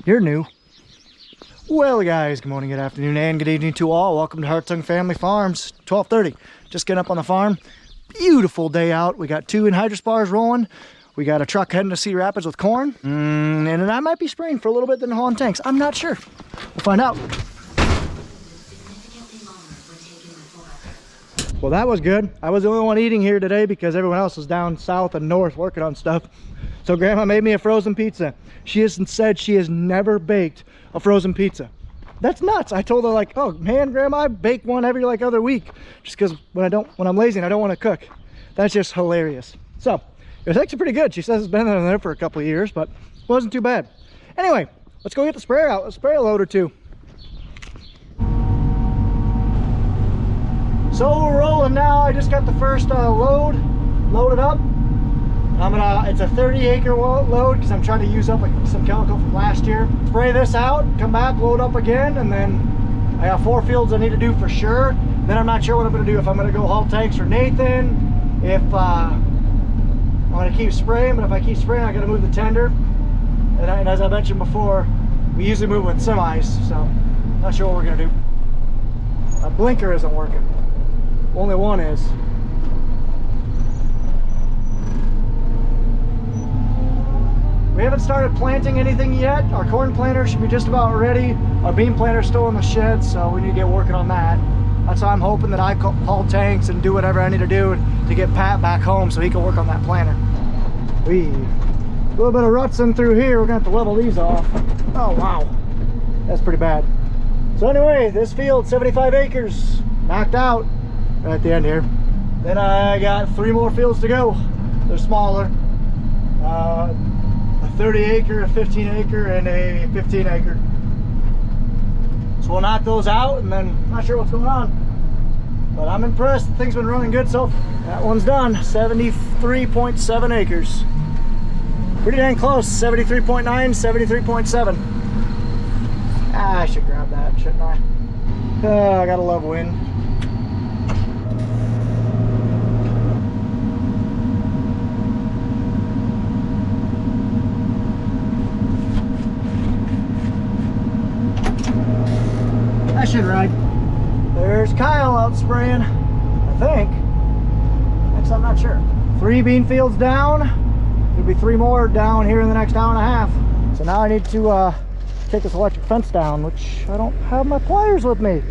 You're new. Well guys, good morning, good afternoon, and good evening to all. Welcome to Hartung Family Farms, 12:30. Just getting up on the farm. Beautiful day out. We got 2 anhydrous bars rolling. We got a truck heading to Cedar Rapids with corn. And I might be spraying for a little bit, then hauling tanks. I'm not sure. We'll find out. Well, that was good. I was the only one eating here today because everyone else was down south and north working on stuff. So Grandma made me a frozen pizza. She has said she has never baked a frozen pizza. That's nuts. I told her, like, oh man, Grandma, I bake one every other week, just because when I'm lazy and I don't want to cook. That's just hilarious. So it was actually pretty good. She says it's been in there for a couple of years, but it wasn't too bad. Anyway, let's go get the sprayer out. Let's spray a load or two. So we're rolling now. I just got the first load loaded up. It's a 30-acre load because I'm trying to use up some chemical from last year. Spray this out, come back, load up again, and then I got 4 fields I need to do for sure. Then I'm not sure what I'm going to do, if I'm going to go haul tanks for Nathan, if I'm going to keep spraying, but if I keep spraying, I got to move the tender. And as I mentioned before, we usually move with semis, so not sure what we're going to do. My blinker isn't working. Only one is. We haven't started planting anything yet. Our corn planter should be just about ready. Our bean planter's still in the shed, so we need to get working on that. That's why I'm hoping that I haul tanks and do whatever I need to do to get Pat back home so he can work on that planter. A little bit of rutsing through here. We're gonna have to level these off. Oh wow, that's pretty bad. So anyway, this field, 75 acres, knocked out right at the end here. Then I got 3 more fields to go. They're smaller. A 30-acre, a 15-acre, and a 15-acre. So we'll knock those out, and then I'm not sure what's going on. But I'm impressed. Things been running good so far. That one's done. 73.7 acres. Pretty dang close. 73.9, 73.7. I should grab that, shouldn't I? I gotta love wind. I should ride. There's Kyle out spraying, I think. Actually, I'm not sure. 3 bean fields down. There'll be 3 more down here in the next hour and a half. So now I need to take this electric fence down, which I don't have my pliers with me.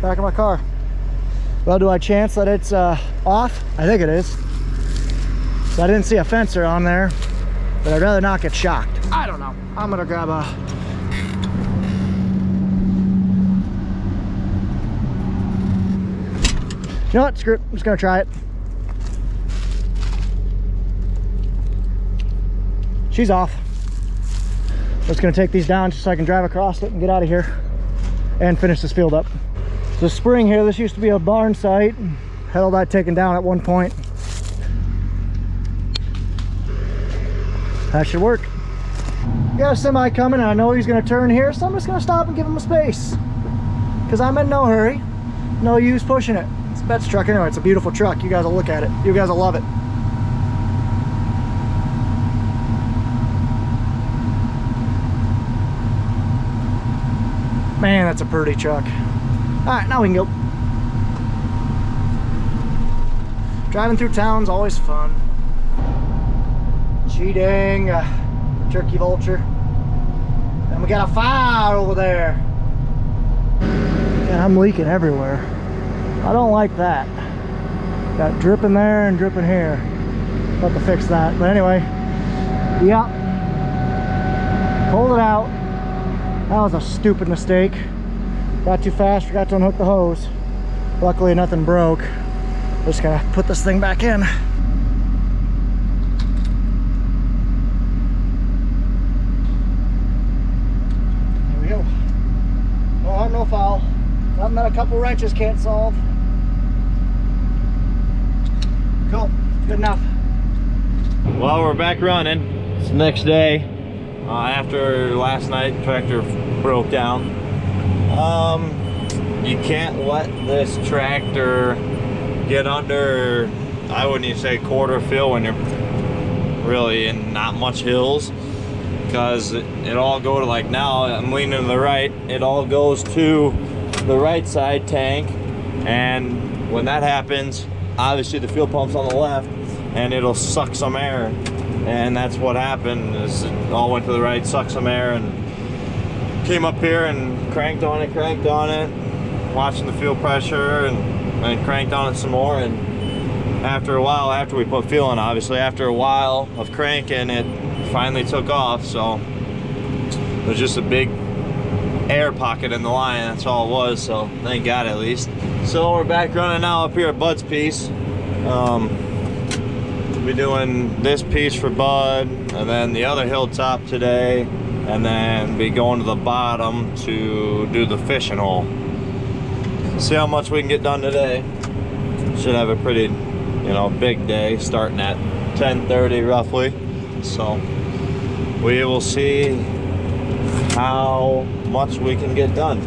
Back in my car. Well, do I chance that it's off? I think it is. So I didn't see a fencer on there, but I'd rather not get shocked. I don't know. I'm gonna grab a You know what, screw it, I'm just gonna try it. She's off. I'm just gonna take these down just so I can drive across it and get out of here and finish this field up. So spring here, this used to be a barn site. Had all that taken down at one point. That should work. Got a semi coming and I know he's gonna turn here, so I'm just gonna stop and give him a space. Because I'm in no hurry. No use pushing it. It's a Bet's truck anyway. It's a beautiful truck. You guys will look at it. You guys will love it. Man, that's a pretty truck. Alright, now we can go. Driving through town's always fun. Gee-dang, turkey vulture. And we got a fire over there. Yeah, I'm leaking everywhere. I don't like that. Got dripping there and dripping here. Have to fix that. But anyway, yeah. Pulled it out. That was a stupid mistake. Got too fast, forgot to unhook the hose. Luckily nothing broke. Just gonna put this thing back in. There we go. No harm, no foul. Something that a couple wrenches can't solve. Cool, good enough. Well, we're back running. It's the next day. After last night, tractor broke down. You can't let this tractor get under, I wouldn't even say quarter fill when you're really in not much hills. because it all go to, like, now I'm leaning to the right, it all goes to the right side tank, and when that happens, obviously the fuel pump's on the left and it'll suck some air, and that's what happened. Is it all went to the right, sucked some air, and came up here and cranked on it, watching the fuel pressure, and cranked on it some more. And after a while, after we put fuel in, obviously after a while of cranking, it finally took off. So it was just a big air pocket in the line, that's all it was. So thank God, at least. So we're back running now up here at Bud's piece. We'll be doing this piece for Bud, and then the other hilltop today, and then be going to the bottom to do the fishing hole. See how much we can get done today. Should have a pretty, you know, big day starting at 10:30 roughly. So we will see how much we can get done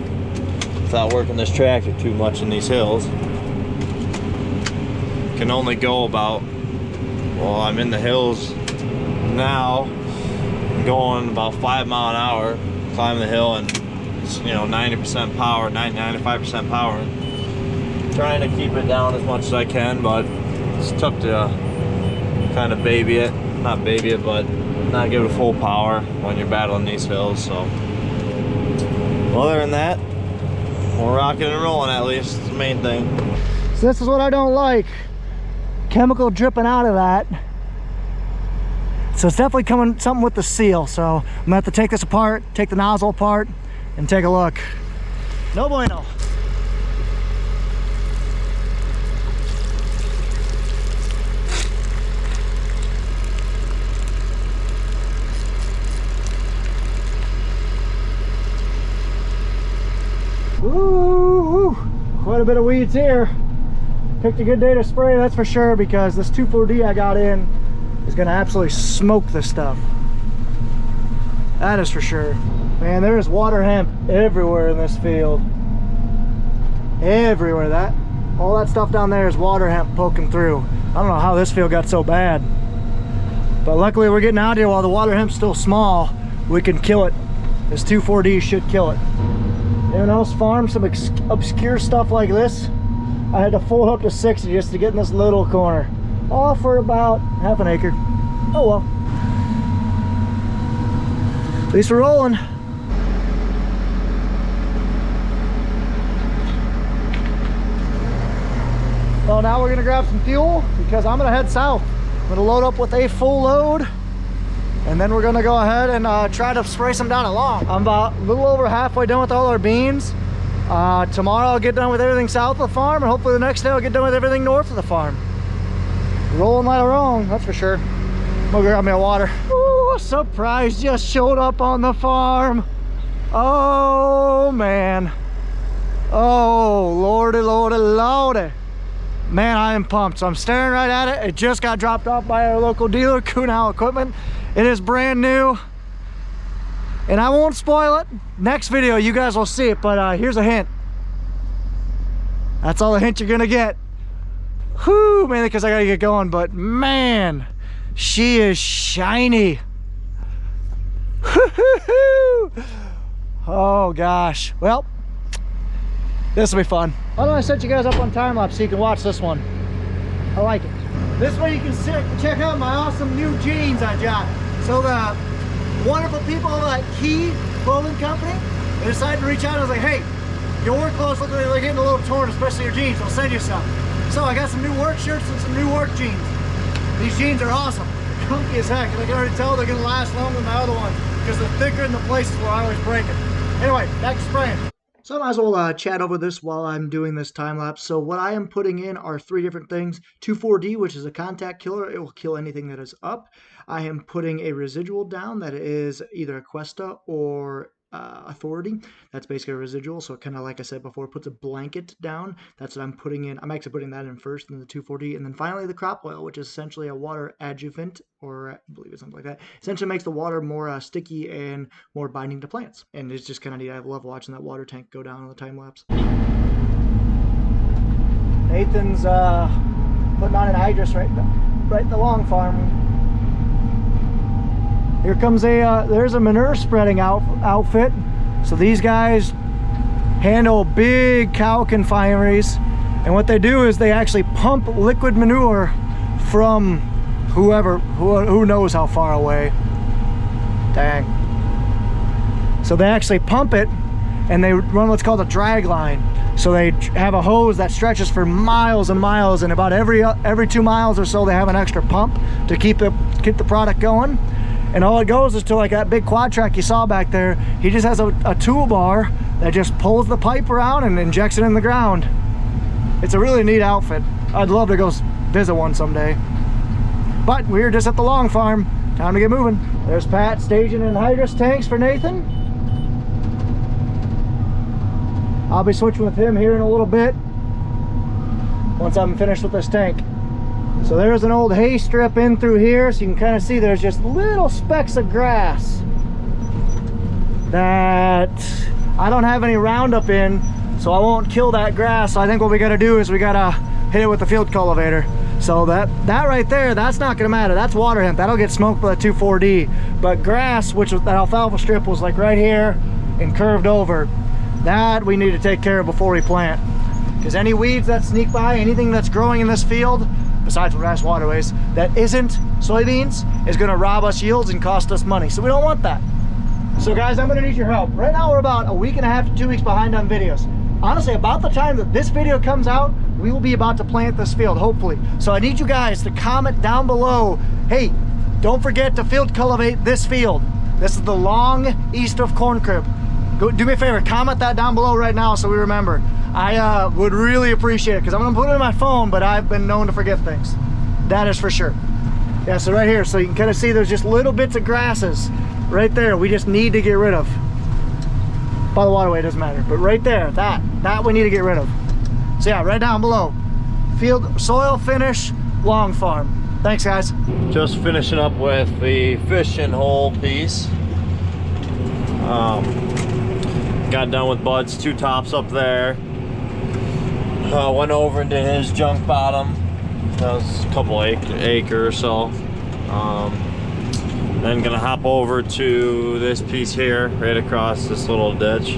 without working this tractor too much in these hills. Can only go about, well, I'm in the hills now, going about 5 miles an hour, climbing the hill, and you know, 90% power, 95% power. Trying to keep it down as much as I can, but it's tough to kind of baby it, not baby it, but not give it full power when you're battling these hills. So other than that, we're rocking and rolling, at least. It's the main thing. So this is what I don't like. Chemical dripping out of that. So it's definitely coming something with the seal. So I'm gonna have to take this apart, take the nozzle apart, and take a look. No bueno. Ooh, quite a bit of weeds here. Picked a good day to spray, that's for sure, because this 2,4-D I got in is gonna absolutely smoke this stuff. That is for sure. Man, there is water hemp everywhere in this field. Everywhere. That, all that stuff down there is water hemp poking through. I don't know how this field got so bad, but luckily we're getting out here while the water hemp's still small. We can kill it. This 2,4-D should kill it. Anyone else farm some obscure stuff like this? I had to fold up to 60 just to get in this little corner. All for about half an acre. Oh well. At least we're rolling. Well, now we're gonna grab some fuel because I'm gonna head south. I'm gonna load up with a full load, and then we're gonna go ahead and try to spray some down along. I'm about a little over halfway done with all our beans. Tomorrow I'll get done with everything south of the farm, and hopefully the next day I'll get done with everything north of the farm. Rolling right along, that's for sure. I'm gonna grab me a water. Ooh, a surprise just showed up on the farm. Oh man. Oh lordy, lordy, lordy. Man, I am pumped. So I'm staring right at it. It just got dropped off by our local dealer, Kunal Equipment. It is brand new, and I won't spoil it. Next video you guys will see it, but here's a hint. That's all the hint you're gonna get. Whew, mainly because I gotta get going, but man, she is shiny. Oh gosh. Well, this will be fun. Why don't I set you guys up on time lapse so you can watch this one? I like it. This way you can check out my awesome new jeans I got. So the wonderful people at Key Clothing Company, they decided to reach out. I was like, hey, your work clothes look like they're getting a little torn, especially your jeans. I'll send you some. So I got some new work shirts and some new work jeans. These jeans are awesome. They're comfy as heck, and I can already tell they're gonna last longer than my other ones because they're thicker in the places where I always break it. Anyway, back to spraying. So I might as well chat over this while I'm doing this time lapse. So what I am putting in are 3 different things. 2,4-D, which is a contact killer. It will kill anything that is up. I am putting a residual down that is either a Questa or Authority. That's basically a residual. So kind of like I said before, puts a blanket down. That's what I'm putting in. I'm actually putting that in first, and then the 2,4-D. And then finally the crop oil, which is essentially a water adjuvant, or I believe it's something like that. Essentially makes the water more sticky and more binding to plants. And it's just kind of neat. I love watching that water tank go down on the time lapse. Nathan's putting on an anhydrous right in the long farm. Here comes there's a manure spreading outfit. So these guys handle big cow confineries, and what they do is they actually pump liquid manure from who knows how far away. Dang. So they actually pump it, and they run what's called a drag line. So they have a hose that stretches for miles and miles, and about every 2 miles or so they have an extra pump to keep the product going. And all it goes is to, like that big quad track you saw back there, he just has a toolbar that just pulls the pipe around and injects it in the ground. It's a really neat outfit. I'd love to go visit one someday. But we're just at the long farm. Time to get moving. There's Pat staging anhydrous tanks for Nathan. I'll be switching with him here in a little bit once I'm finished with this tank. So there's an old hay strip in through here, so you can kind of see there's just little specks of grass that I don't have any Roundup in, so I won't kill that grass. So I think what we gotta do is we gotta hit it with the field cultivator. So that right there, that's not gonna matter. That's water hemp, that'll get smoked by the 2,4-D. But grass, which that alfalfa strip was like right here and curved over, that we need to take care of before we plant. Because any weeds that sneak by, anything that's growing in this field, besides grass waterways, that isn't soybeans, is gonna rob us yields and cost us money. So we don't want that. So guys, I'm gonna need your help. Right now we're about 1.5 weeks to 2 weeks behind on videos. Honestly, about the time that this video comes out, we will be about to plant this field, hopefully. So I need you guys to comment down below, hey, don't forget to field cultivate this field. This is the long east of corn crib. Go, do me a favor, comment that down below right now so we remember. I would really appreciate it, because I'm gonna put it in my phone, but I've been known to forget things. That is for sure. Yeah, so right here, so you can kind of see there's just little bits of grasses right there we just need to get rid of. By the waterway, it doesn't matter, but right there, that we need to get rid of. So yeah, right down below. Field soil finish long farm. Thanks guys. Just finishing up with the fishing hole piece. Got done with Bud's 2 tops up there. Went over into his junk bottom. That was a couple acre or so. Then gonna hop over to this piece here, right across this little ditch.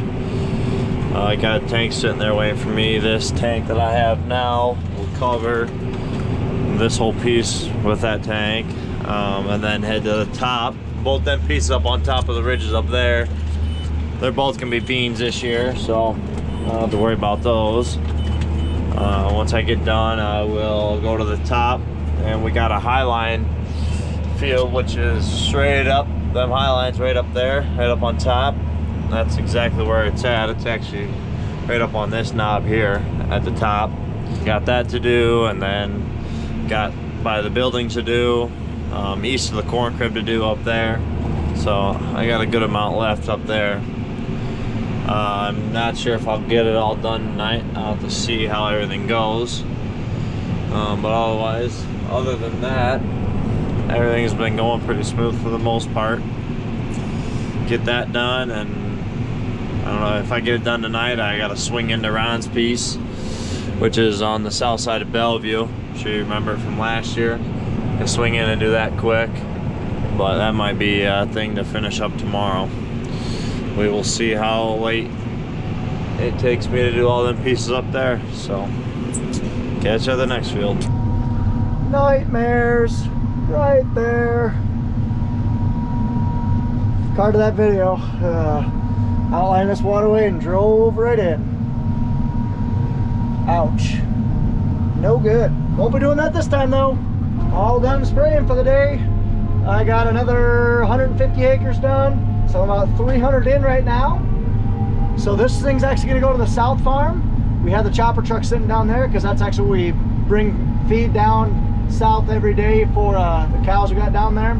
I got a tank sitting there waiting for me. This tank that I have now will cover this whole piece with that tank, and then head to the top. Both them pieces up on top of the ridges up there. They're both gonna be beans this year, so I don't have to worry about those. Once I get done, I will go to the top, and we got a highline field, which is straight up, them highlines right up there, right up on top. That's exactly where it's at. It's actually right up on this knob here at the top. Got that to do, and then got by the building to do, east of the corn crib to do up there. So I got a good amount left up there. I'm not sure if I'll get it all done tonight. I'll have to see how everything goes. But otherwise, other than that, everything's been going pretty smooth for the most part. Get that done, and I don't know, if I get it done tonight, I gotta swing into Ron's piece, which is on the south side of Bellevue. I'm sure you remember it from last year. And swing in and do that quick. But that might be a thing to finish up tomorrow. We will see how late it takes me to do all them pieces up there. So, catch you at the next field. Nightmares, right there. Card to that video. Outlined this waterway and drove right in. Ouch. No good. Won't be doing that this time though. All done spraying for the day. I got another 150 acres done. So I'm about 300 in right now. So this thing's actually gonna go to the south farm. We have the chopper truck sitting down there because that's actually we bring feed down south every day for the cows we got down there.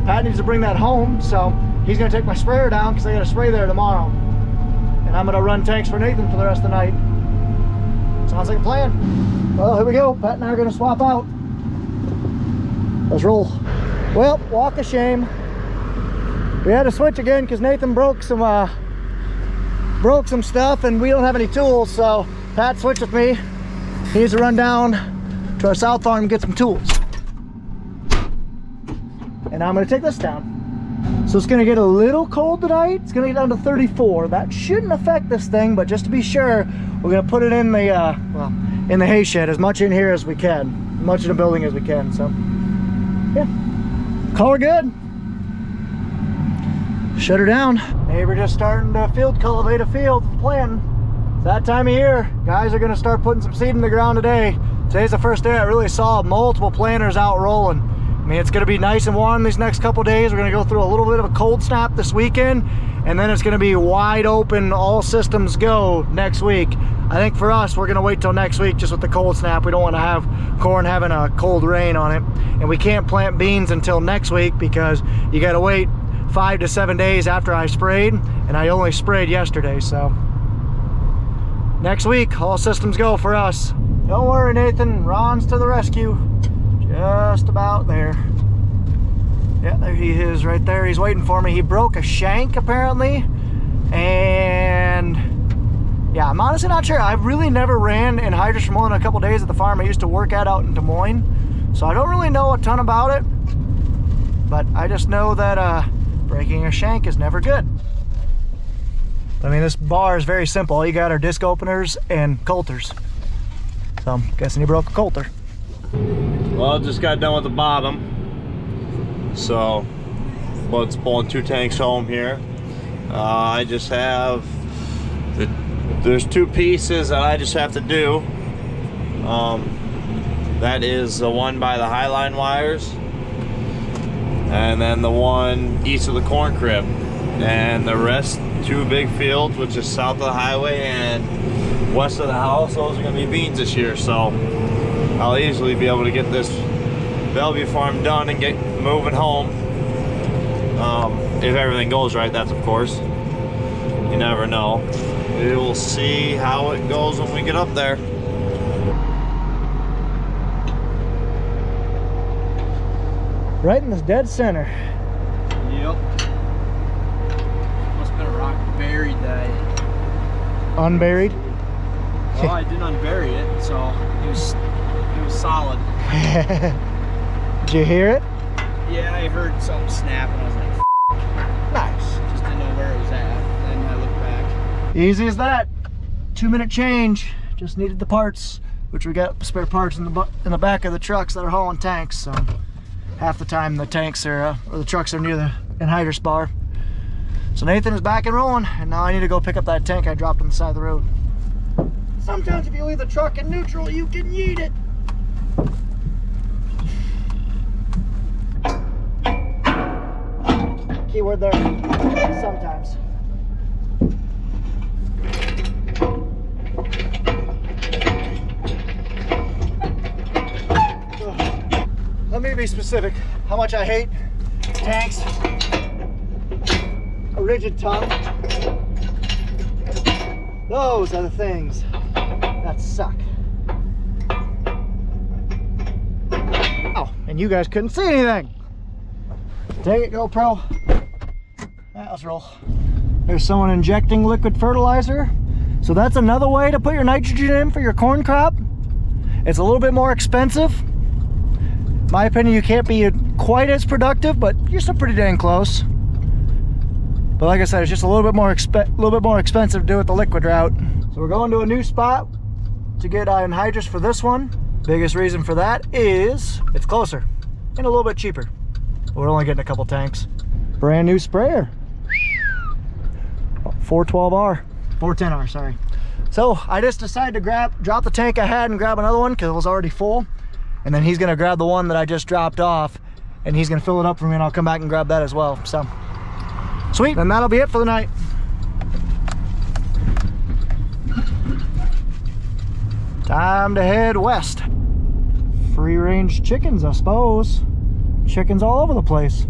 Pat needs to bring that home, so he's gonna take my sprayer down because I gotta spray there tomorrow. And I'm gonna run tanks for Nathan for the rest of the night. Sounds like a plan. Well, here we go. Pat and I are gonna swap out. Let's roll. Well, walk of shame. We had to switch again because Nathan broke some stuff and we don't have any tools, so Pat switched with me. He needs to run down to our south farm and get some tools. And I'm gonna take this down. So it's gonna get a little cold tonight. It's gonna get down to 34. That shouldn't affect this thing, but just to be sure, we're gonna put it in the well, in the hay shed, as much in here as we can, as much in the building as we can. So yeah, call her good. Shut her down. Neighbor just starting to field cultivate a field for planting. It's that time of year. Guys are gonna start putting some seed in the ground today. Today's the first day I really saw multiple planters out rolling. I mean, it's gonna be nice and warm these next couple days. We're gonna go through a little bit of a cold snap this weekend, and then it's gonna be wide open, all systems go next week. I think for us, we're gonna wait till next week just with the cold snap. We don't wanna have corn having a cold rain on it. And we can't plant beans until next week because you gotta wait 5 to 7 days after I sprayed, and I only sprayed yesterday, so. Next week, all systems go for us. Don't worry, Nathan, Ron's to the rescue. Just about there. Yeah, there he is right there. He's waiting for me. He broke a shank apparently, and yeah, I'm honestly not sure. I've really never ran anhydrous for more than a couple days at the farm I used to work at out in Des Moines, so I don't really know a ton about it, but I just know that breaking a shank is never good. I mean, this bar is very simple. All you got are disc openers and coulters, so I'm guessing he broke a coulter. Well, just got done with the bottom, so let's pull 2 tanks home here. I just have there's 2 pieces that I just have to do. That is the one by the highline wires, and then the one east of the corn crib, and the rest 2 big fields, which is south of the highway and west of the house. Those are going to be beans this year, so I'll easily be able to get this Bellevue farm done and get moving home. If everything goes right, that's of course. You never know. We will see how it goes when we get up there. Right in the dead center. Yep. Must have been a rock buried that. Unburied? Well, I didn't unbury it, so it was solid. Did you hear it? Yeah, I heard something snap and I was like, Nice. just didn't know where it was at. Then I looked back. Easy as that. 2-minute change. Just needed the parts, which we got spare parts in the back of the trucks that are hauling tanks. So half the time the tanks are or the trucks are near the anhydrous bar. So Nathan is back and rolling, and now I need to go pick up that tank I dropped on the side of the road. Sometimes if you leave the truck in neutral, you can yeet it. Keyword there, sometimes. Let me be specific. How much I hate tanks. A rigid tongue. Those are the things that suck. Oh, and you guys couldn't see anything. Take it, GoPro. Let's roll. There's someone injecting liquid fertilizer. So that's another way to put your nitrogen in for your corn crop. It's a little bit more expensive. In my opinion, you can't be quite as productive, but you're still pretty dang close. But like I said, it's just a little bit more expensive to do it the liquid route. So we're going to a new spot to get anhydrous for this one. Biggest reason for that is it's closer and a little bit cheaper. We're only getting a couple tanks. Brand new sprayer. 412R, 410R, sorry. So I just decided to drop the tank I had and grab another one because it was already full. And then he's gonna grab the one that I just dropped off and he's gonna fill it up for me, and I'll come back and grab that as well. So, sweet, and that'll be it for the night. Time to head west. Free range chickens, I suppose. Chickens all over the place.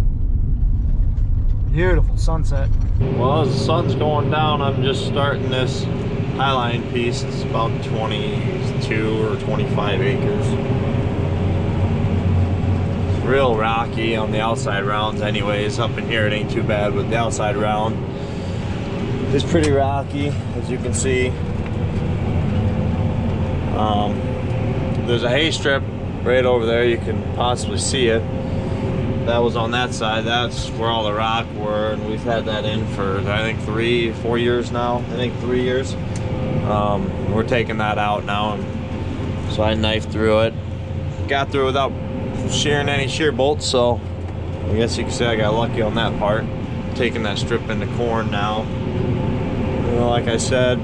Beautiful sunset. Well, as the sun's going down, I'm just starting this highline piece. It's about 22 or 25 acres. It's real rocky on the outside rounds anyways. Up in here it ain't too bad, but the outside round is pretty rocky, as you can see. There's a hay strip right over there. You can possibly see it. that was on that side. That's where all the rock were, and we've had that in for I think 4 years now. I think 3 years. We're taking that out now, and so I knifed through it. Got through without shearing any shear bolts, so I guess you could say I got lucky on that part. Taking that strip into corn now. You know, like I said,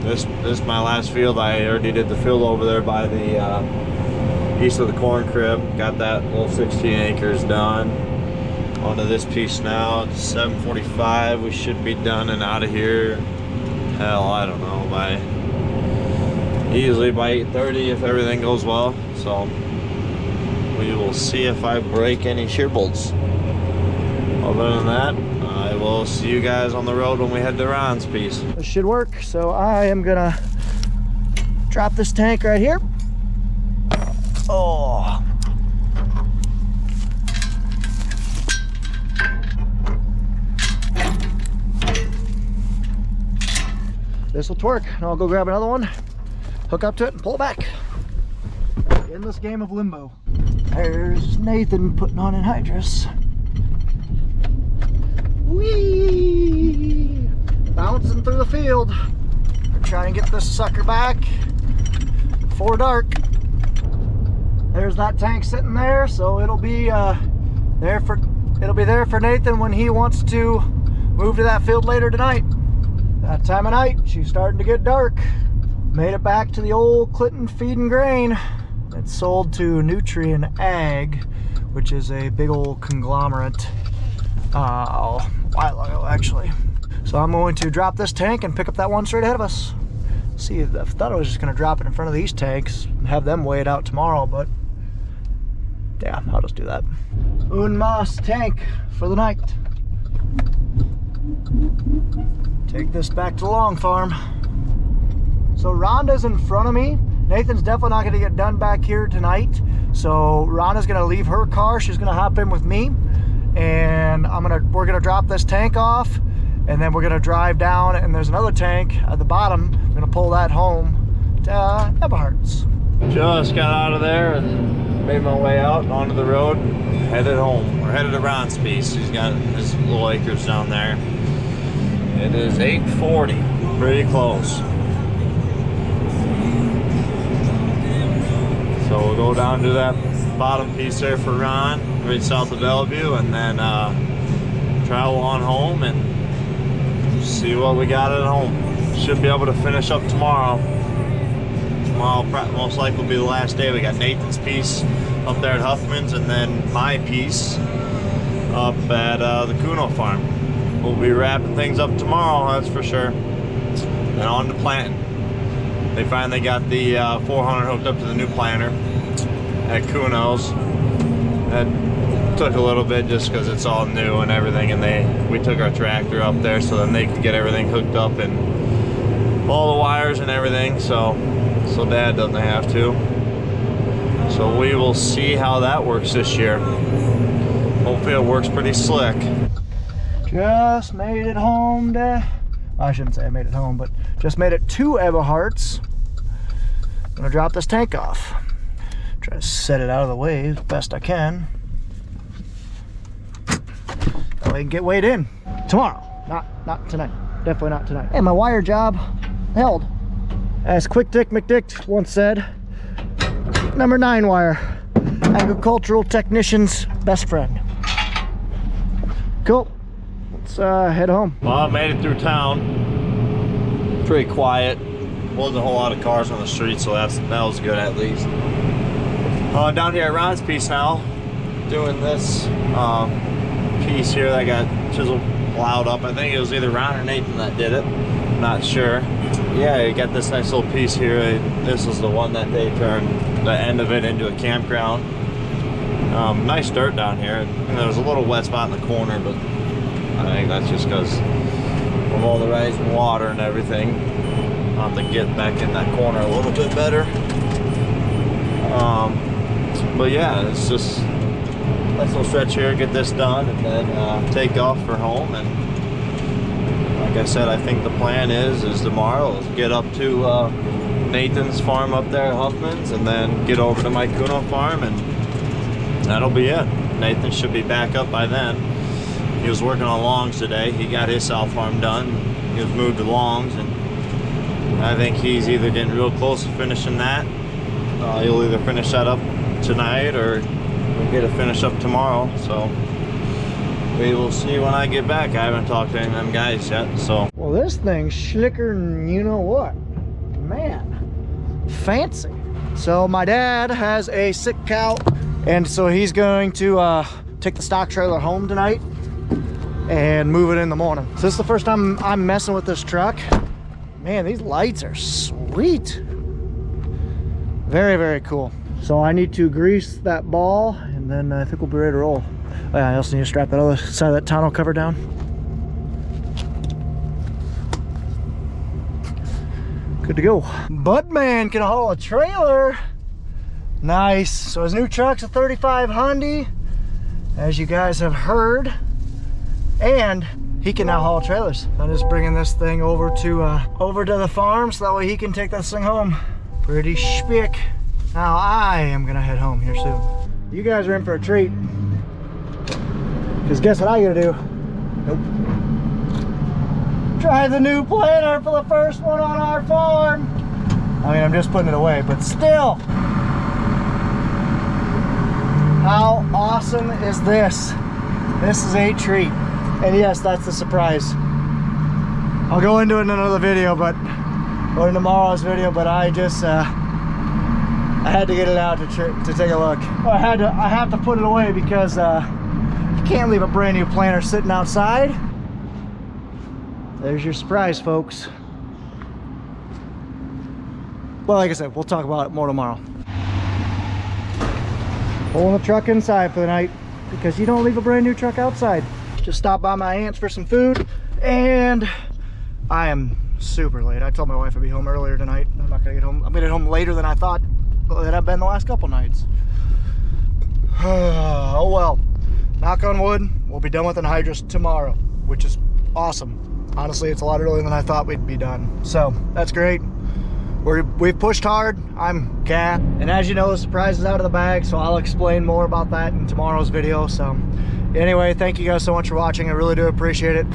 this is my last field. I already did the field over there by the east of the corn crib. Got that little 16 acres done. Onto this piece now. It's 7:45. We should be done and out of here. Hell, I don't know, easily by 8:30 if everything goes well. So we will see if I break any shear bolts. Other than that, I will see you guys on the road when we head to Ron's piece. This should work. So I am gonna drop this tank right here. Oh. This will twerk, and I'll go grab another one, hook up to it, and pull it back. In this game of limbo. There's Nathan putting on anhydrous. Whee! Bouncing through the field. We're trying to get this sucker back before dark. There's that tank sitting there, so it'll be there for Nathan when he wants to move to that field later tonight. That time of night, she's starting to get dark. Made it back to the old Clinton Feed and Grain. It's sold to Nutrient Ag, which is a big old conglomerate. A while ago, actually. So I'm going to drop this tank and pick up that one straight ahead of us. See, I thought I was just going to drop it in front of these tanks and have them weigh it out tomorrow, but yeah, I'll just do that. Un mas tank for the night. Take this back to the long farm. So Rhonda's in front of me. Nathan's definitely not going to get done back here tonight. So Rhonda's going to leave her car. She's going to hop in with me, and we're going to drop this tank off, and then we're going to drive down, and there's another tank at the bottom. I'm going to pull that home to Eberhardt's. Just got out of there and made my way out onto the road, headed home. We're headed to Ron's piece. He's got his little acres down there. It is 8:40, pretty close. So we'll go down to that bottom piece there for Ron, right south of Bellevue, and then travel on home and see what we got at home. Should be able to finish up tomorrow. Tomorrow most likely will be the last day. We got Nathan's piece up there at Huffman's, and then my piece up at the Kuno farm. We'll be wrapping things up tomorrow, that's for sure. And on to planting. They finally got the 400 hooked up to the new planter at Kuno's. That took a little bit just because it's all new and everything, and we took our tractor up there so then they could get everything hooked up and all the wires and everything, so Dad doesn't have to. So we will see how that works this year. Hopefully it works pretty slick. Just made it home to, I shouldn't say I made it home, but just made it to Eberhardt's. I'm gonna drop this tank off. Try to set it out of the way as best I can. That way I can get weighed in tomorrow, not tonight. Definitely not tonight. Hey, my wire job held. As Quick Dick McDick once said, number 9 wire, agricultural technician's best friend. Cool. Let's head home. Well, I made it through town. Pretty quiet. Wasn't a whole lot of cars on the street, so that was good at least. Down here at Ron's piece now, doing this piece here that got chiseled plowed up. I think it was either Ron or Nathan that did it. I'm not sure. Yeah, you got this nice little piece here. This is the one that they turned the end of it into a campground. Nice dirt down here. And there was a little wet spot in the corner, but I think that's just because of all the rising water and everything. I'll have to get back in that corner a little bit better. But yeah, it's just a nice little stretch here, get this done, and then take off for home. And like I said, I think the plan is tomorrow is get up to Nathan's farm up there at Huffman's, and then get over to my Kuno farm, and that'll be it. Nathan should be back up by then. He was working on longs today. He got his south farm done. He was moved to longs, and I think he's either getting real close to finishing that. He'll either finish that up tonight or we'll get it finished up tomorrow. So we will see when I get back. I haven't talked to any of them guys yet. So well, this thing's slicker than you know what, man. Fancy. So my dad has a sick cow, and so he's going to take the stock trailer home tonight and move it in the morning. So this is the first time I'm messing with this truck. Man, these lights are sweet. Very, very cool. So I need to grease that ball, and then I think we'll be ready to roll. Oh yeah, I also need to strap that other side of that tonneau cover down. Good to go. Budman can haul a trailer. Nice. So his new truck's a 35 Hyundai, as you guys have heard, and he can now haul trailers. I'm just bringing this thing over to the farm so that way he can take this thing home. Pretty spick. Now I am gonna head home here soon. You guys are in for a treat, because guess what I gotta do? Nope. Try the new planter for the first one on our farm. I mean, I'm just putting it away, but still. How awesome is this? This is a treat. And yes, that's the surprise. I'll go into it in another video, or in tomorrow's video, but I just, I had to get it out to take a look. I have to put it away because you can't leave a brand new planter sitting outside. There's your surprise, folks. Well, like I said, we'll talk about it more tomorrow. Pulling the truck inside for the night, because you don't leave a brand new truck outside. Just stopped by my aunt's for some food, and I am super late. I told my wife I'd be home earlier tonight. I'm not gonna get home. I'm gonna get home later than I thought that I've been the last couple nights. Oh well. Knock on wood, we'll be done with anhydrous tomorrow, which is awesome. Honestly, it's a lot earlier than I thought we'd be done. So that's great. We've pushed hard. I'm cat. And as you know, the surprise is out of the bag, so I'll explain more about that in tomorrow's video. So anyway, thank you guys so much for watching. I really do appreciate it.